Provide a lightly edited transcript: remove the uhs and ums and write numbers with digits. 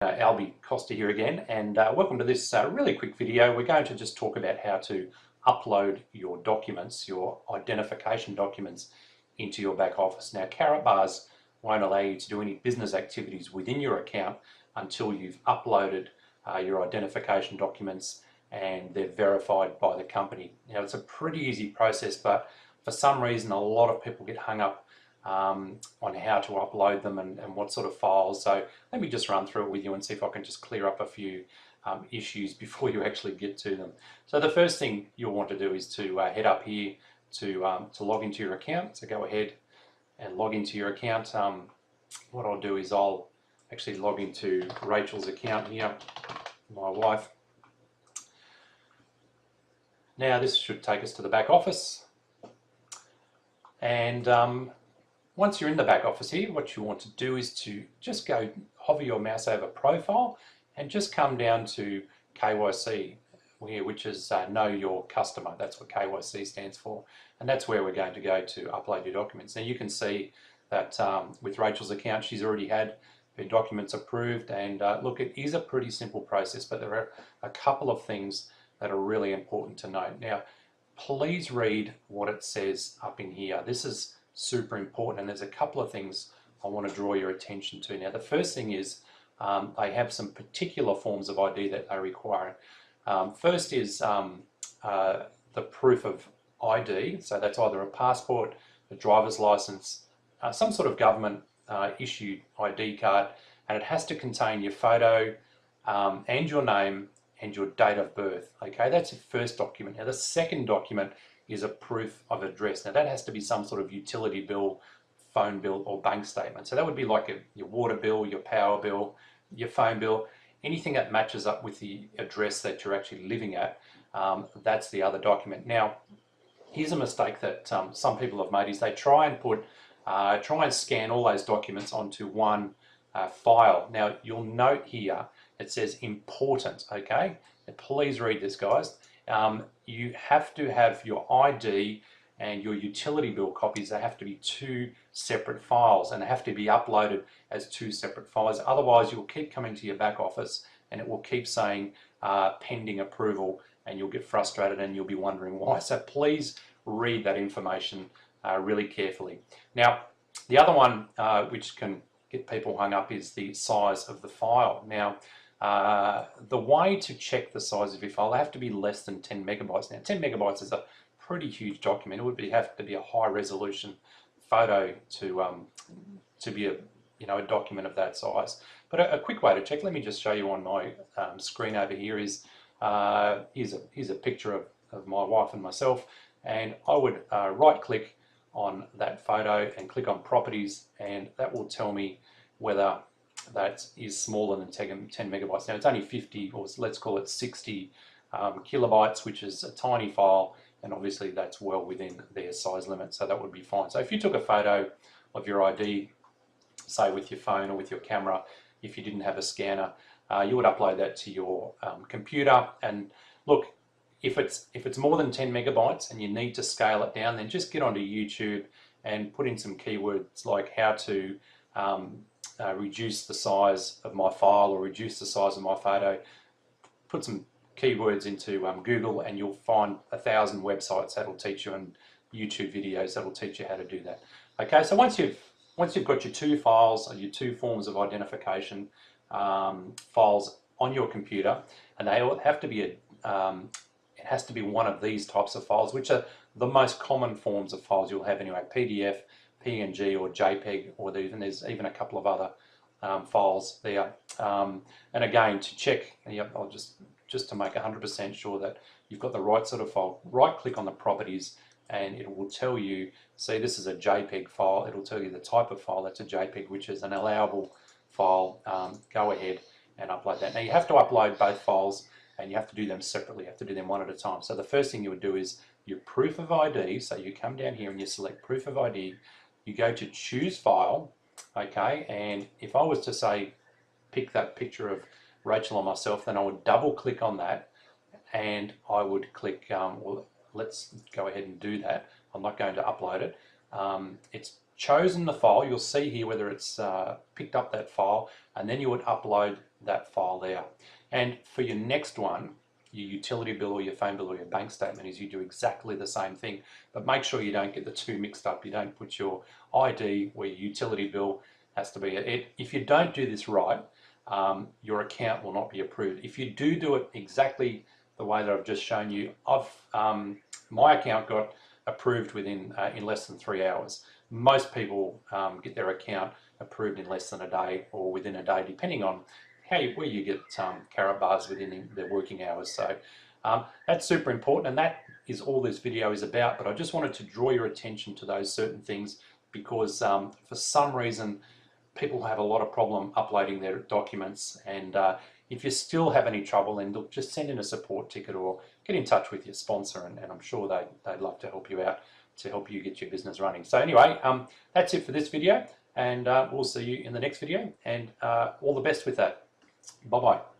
Albie Costa here again, and welcome to this really quick video. We're going to just talk about how to upload your documents, your identification documents, into your back office. Now, Karatbars won't allow you to do any business activities within your account until you've uploaded your identification documents and they're verified by the company. Now, it's a pretty easy process, but for some reason, a lot of people get hung up on how to upload them and what sort of files. So let me just run through it with you and see if I can just clear up a few issues before you actually get to them. So the first thing you'll want to do is to head up here to log into your account. So go ahead and log into your account. What I'll do is I'll actually log into Rachel's account here, my wife. Now this should take us to the back office, and once you're in the back office here, what you want to do is to just go hover your mouse over Profile and just come down to KYC here, which is Know Your Customer. That's what KYC stands for, and that's where we're going to go to upload your documents. Now you can see that with Rachel's account, she's already had her documents approved, and look, it is a pretty simple process, but there are a couple of things that are really important to note. Now, please read what it says up in here. This is super important, and there's a couple of things I want to draw your attention to. Now, the first thing is they have some particular forms of ID that they require. First is the proof of ID, so that's either a passport, a driver's license, some sort of government issued ID card, and it has to contain your photo and your name and your date of birth. Okay, that's your first document. Now, the second document is a proof of address. Now that has to be some sort of utility bill, phone bill, or bank statement. So that would be like your water bill, your power bill, your phone bill, anything that matches up with the address that you're actually living at. That's the other document. Now, here's a mistake that some people have made: is they try and scan all those documents onto one file. Now you'll note here it says important. Okay, and please read this, guys. You have to have your ID and your utility bill copies. They have to be two separate files, and they have to be uploaded as two separate files. Otherwise, you'll keep coming to your back office and it will keep saying pending approval, and you'll get frustrated and you'll be wondering why. So please read that information really carefully. Now, the other one which can get people hung up is the size of the file. Now, the way to check the size of your file, they have to be less than 10 megabytes. Now, 10 megabytes is a pretty huge document. It would have to be a high resolution photo to be a document of that size. But a quick way to check, let me just show you on my screen over here, is here's a picture of my wife and myself, and I would right click on that photo and click on properties, and that will tell me whether that is smaller than 10 megabytes. Now it's only 50, or let's call it 60 kilobytes, which is a tiny file, and obviously that's well within their size limit, so that would be fine. So if you took a photo of your ID, say with your phone or with your camera, if you didn't have a scanner, you would upload that to your computer. And look, if it's more than 10 megabytes and you need to scale it down, then just get onto YouTube and put in some keywords like how to reduce the size of my file or reduce the size of my photo. Put some keywords into Google, and you'll find 1,000 websites that'll teach you, and YouTube videos that'll teach you how to do that. Okay, so once you've got your two files, or your two forms of identification files on your computer, and they all have to be it has to be one of these types of files, which are the most common forms of files you'll have anyway: PDF, PNG, or JPEG, or there's even a couple of other files there. And again, to check, I'll just to make 100% sure that you've got the right sort of file, right click on the properties, and it will tell you, see, this is a JPEG file. It'll tell you the type of file. That's a JPEG, which is an allowable file. Go ahead and upload that. Now you have to upload both files, and you have to do them separately. You have to do them one at a time. So the first thing you would do is your proof of ID. So you come down here and you select proof of ID. You go to choose file, okay, and if I was to say pick that picture of Rachel or myself, then I would double click on that, and I would click, well, let's go ahead and do that. I'm not going to upload it. It's chosen the file, you'll see here whether it's picked up that file, and then you would upload that file there. And for your next one, your utility bill or your phone bill or your bank statement, is you do exactly the same thing, but make sure you don't get the two mixed up. You don't put your ID where your utility bill has to be. If you don't do this right, your account will not be approved. If you do it exactly the way that I've just shown you, my account got approved within in less than 3 hours. Most people get their account approved in less than a day or within a day, depending on where you get Karatbars within their working hours. So that's super important, and that is all this video is about. But I just wanted to draw your attention to those certain things, because for some reason people have a lot of problem uploading their documents. And if you still have any trouble, then look, just send in a support ticket or get in touch with your sponsor, and I'm sure they'd love to help you out, to help you get your business running. So anyway, that's it for this video, and we'll see you in the next video, and all the best with that. Bye-bye.